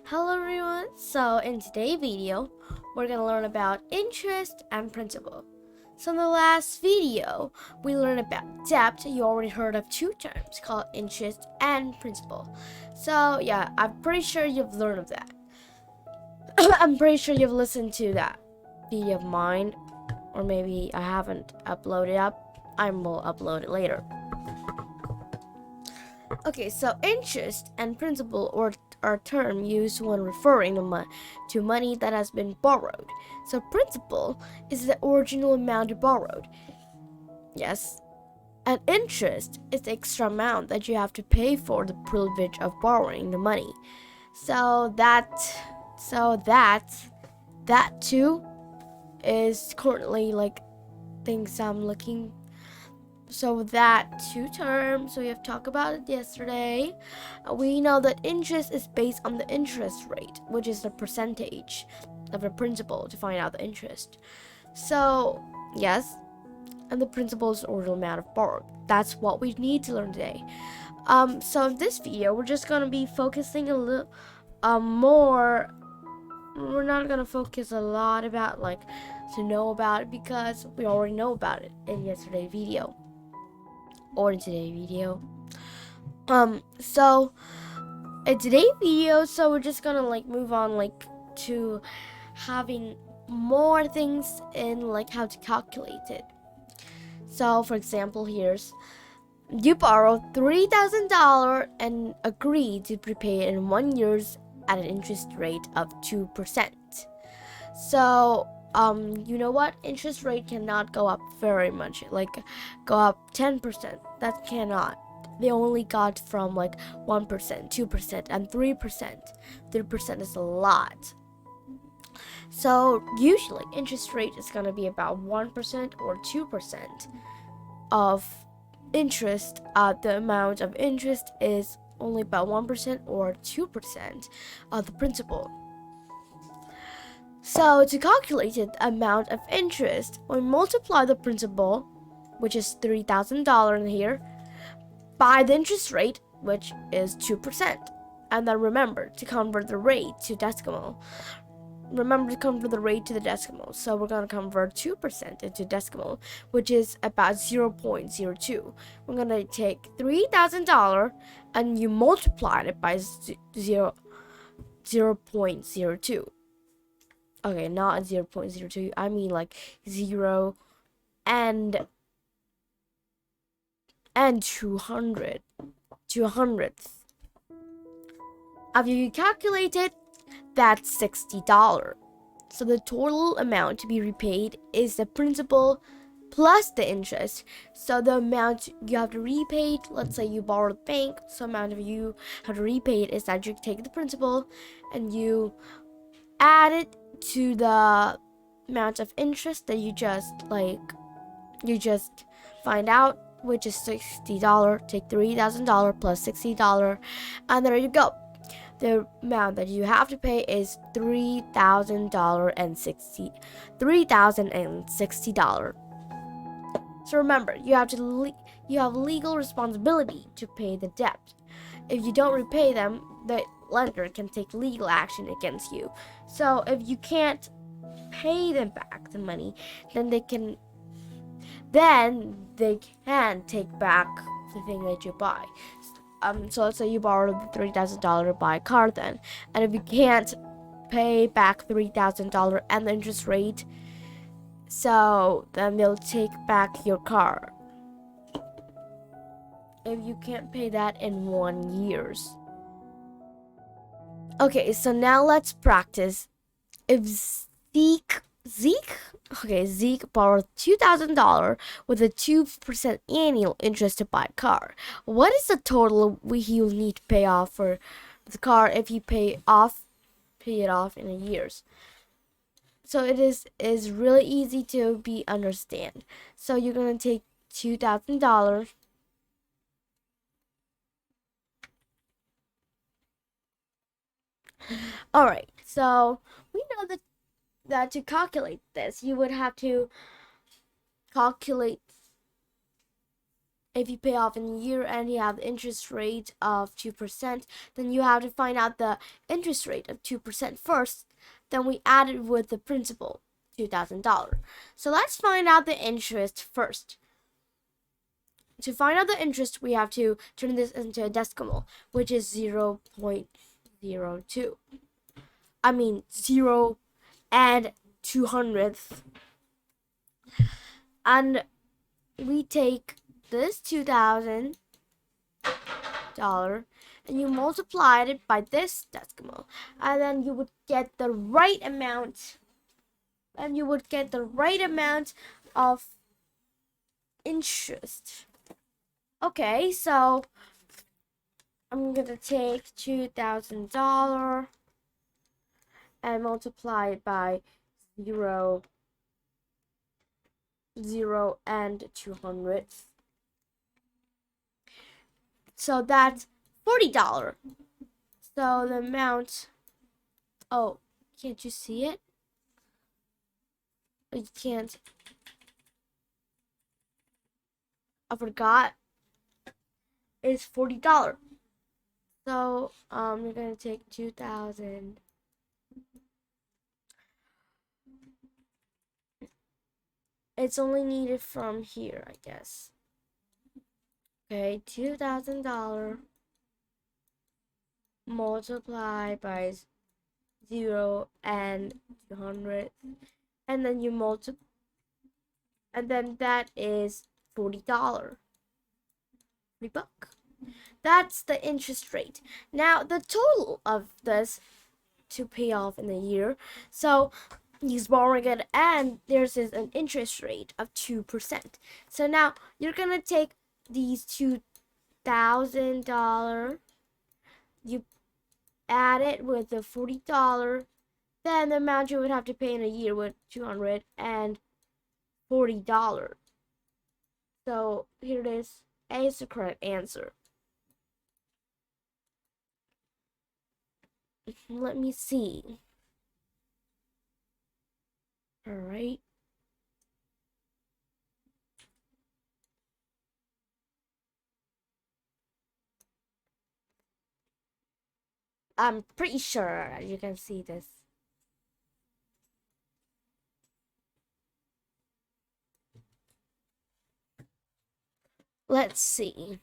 Hello everyone, so in today's video, we're going to learn about interest and principal. So in the last video, we learned about debt. You already heard of two terms called interest and principal. So yeah, I'm pretty sure you've learned of that. I'm pretty sure you've listened to that video of mine, or maybe I haven't uploaded up. I will upload it later. Okay, so interest and principal are a term used when referring to money that has been borrowed. So principal is the original amount borrowed. Yes. And interest is the extra amount that you have to pay for the privilege of borrowing the money. So that too is currently like things I'm looking. So that two terms we have talked about it yesterday. We know that interest is based on the interest rate, which is the percentage of the principal to find out the interest. So yes, and the principal is the original amount of borrowed. That's what we need to learn today. So in this video, we're just gonna be focusing a little more. We're not gonna focus a lot about to know about it because we already know about it in yesterday's video. Or in today's video. So in today's video, so we're just gonna move on to having more things in how to calculate it. So for example, here's you borrow $3,000 and agree to prepay it in 1 year at an interest rate of 2%. So you know what? Interest rate cannot go up very much, go up 10%. That cannot. They only got from 1%, 2%, and 3%. 3% is a lot. So usually interest rate is gonna be about 1% or 2% of interest. The amount of interest is only about 1% or 2% of the principal. So to calculate the amount of interest, we multiply the principal, which is $3,000 in here, by the interest rate, which is 2%. And then remember to convert the rate to decimal. Remember to convert the rate to the decimal. So we're going to convert 2% into decimal, which is about 0.02. We're going to take $3,000 and you multiply it by 0.02. Okay, not 0.02. I mean 0 and 200. 200th. After you calculate it, that's $60. So the total amount to be repaid is the principal plus the interest. So the amount you have to repay, let's say you borrow the bank, so amount of you have to repay it is that you take the principal and you add it to the amount of interest that you just find out, which is $60. Take $3,000 plus $60, and there you go. The amount that you have to pay is $3,060. So remember, you have legal responsibility to pay the debt. If you don't repay them, the lender can take legal action against you. So if you can't pay them back the money, then they can take back the thing that you buy. So let's say you borrowed $3,000 to buy a car then, and if you can't pay back $3,000 and the interest rate, so then they'll take back your car if you can't pay that in 1 year. Okay, so now let's practice. If Zeke borrowed $2,000 with a 2% annual interest to buy a car, what is the total he will need to pay off for the car if he pay it off in a year? So it is really easy to understand. So you're gonna take $2,000. Alright, so we know that to calculate this, you would have to calculate if you pay off in a year and you have the interest rate of 2%, then you have to find out the interest rate of 2% first. Then we add it with the principal, $2,000. So let's find out the interest first. To find out the interest, we have to turn this into a decimal, which is 0.02. I mean 0 and 200th. And we take this $2,000 and you multiply it by this decimal, and then you would get the right amount, of interest. Okay, so I'm gonna take $2,000 and multiply it by 0, and 200. So that's $40. So the amount, oh, can't you see it? You can't. I forgot. It's $40. So you're gonna take 2,000. It's only needed from here, I guess. Okay, $2,000 multiplied by 0 and 200, and then you multiply, and then that is $40. $40. That's the interest rate. Now the total of this to pay off in a year. So he's borrowing it, and there's an interest rate of 2%. So now you're gonna take these $2,000, you add it with the $40, then the amount you would have to pay in a year would $240. So here it is. A is the correct answer. Let me see. All right. I'm pretty sure you can see this. Let's see.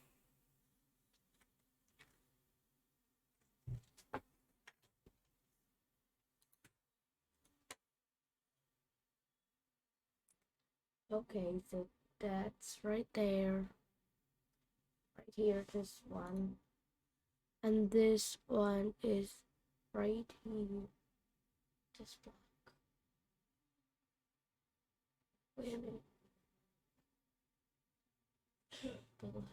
Okay, so that's right there. Right here, this one. And this one is right here. This block. Wait a minute. Black.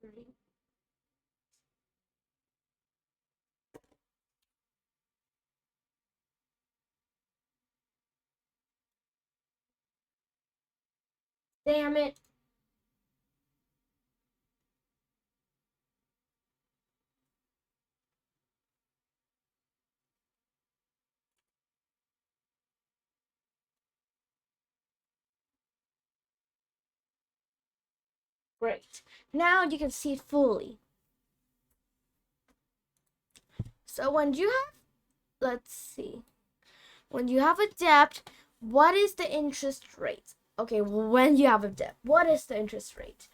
Right. Damn it. Great. Now you can see it fully. So when you have, let's see, when you have a debt, what is the interest rate? Okay, when you have a debt, what is the interest rate?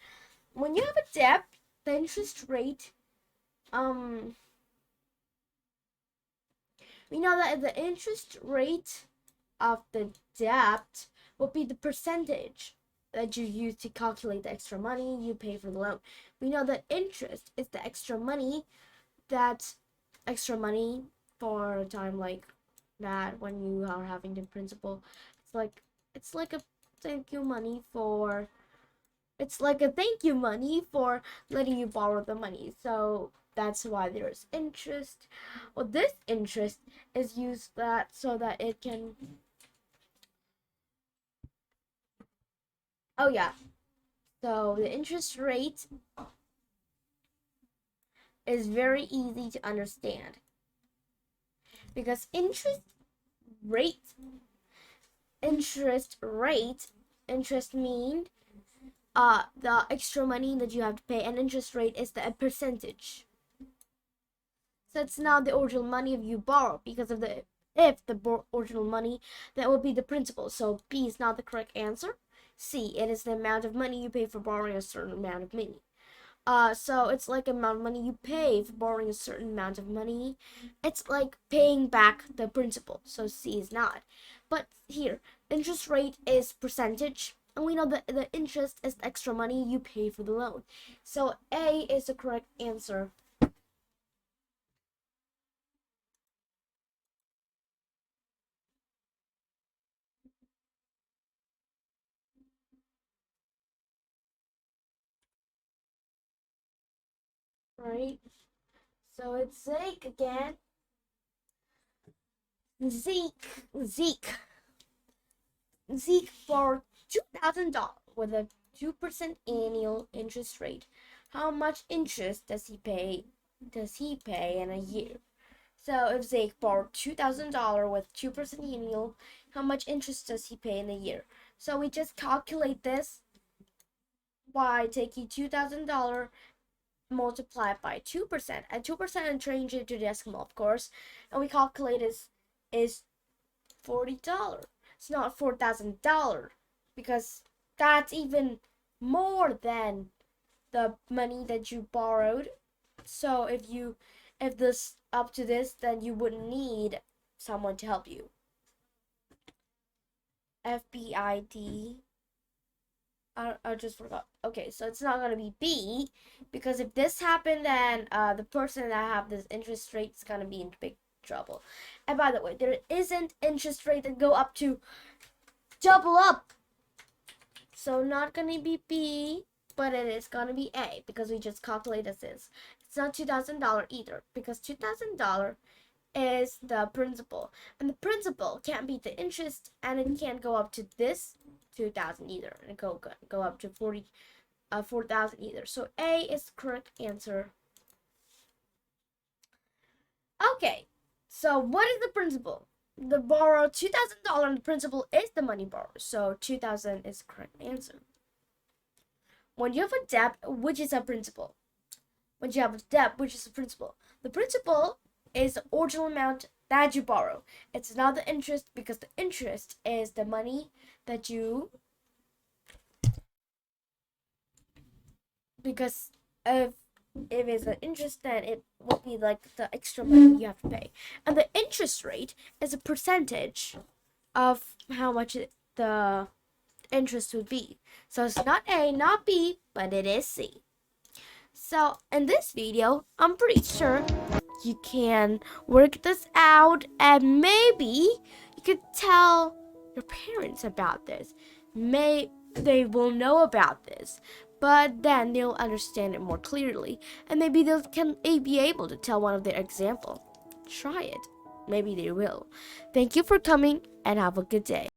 When you have a debt, the interest rate, we know that the interest rate of the debt will be the percentage that you use to calculate the extra money you pay for the loan. We know that interest is the extra money for a time like that when you are having the principal. It's like a thank you money for letting you borrow the money. So that's why there's interest. Well, this interest is used so that it can. Oh yeah. So the interest rate is very easy to understand because rate, interest rate, interest mean the extra money that you have to pay, and interest rate is the percentage. So it's not the original money if you borrow, because of the if the original money, that would be the principal. So B is not the correct answer. C, it is the amount of money you pay for borrowing a certain amount of money. So it's like the amount of money you pay for borrowing a certain amount of money. It's like paying back the principal. So C is not. But here, interest rate is percentage, and we know that the interest is the extra money you pay for the loan. So A is the correct answer. Right? So it's Zeke again. Zeke for $2,000 with a 2% annual interest rate. How much interest does he pay? In a year? So if Zeke borrowed $2,000 with 2% annual, how much interest does he pay in a year? So we just calculate this by taking $2,000 multiply it by 2%, and 2% and change it to decimal, of course, and we calculate is $40. It's not $4,000 because that's even more than the money that you borrowed. So if this up to this, then you wouldn't need someone to help you. FBID. I just forgot. Okay, so it's not gonna be B, because if this happened, then the person that have this interest rate is gonna be in big trouble. And by the way, there isn't interest rate that go up to double up. So not gonna be B, but it is gonna be A, because we just calculated this. It's not $2,000 either, because $2,000 is the principal, and the principal can't beat the interest, and it can't go up to this 2,000 either, and go up to 4,000 either. So A is the correct answer. Okay, so what is the principal? The borrow $2,000, and the principal is the money borrowed. So 2,000 is the correct answer. When you have a debt, which is a principal? When you have a debt, which is the principal? The principal is the original amount that you borrow. It's not the interest, because the interest is the money that you, because if it's an interest, then it will be like the extra money you have to pay. And the interest rate is a percentage of how much the interest would be. So it's not A, not B, but it is C. So in this video, I'm pretty sure you can work this out, and maybe you could tell your parents about this. They will know about this, but then they'll understand it more clearly, and maybe they can be able to tell one of their example. Try it. Maybe they will. Thank you for coming, and have a good day.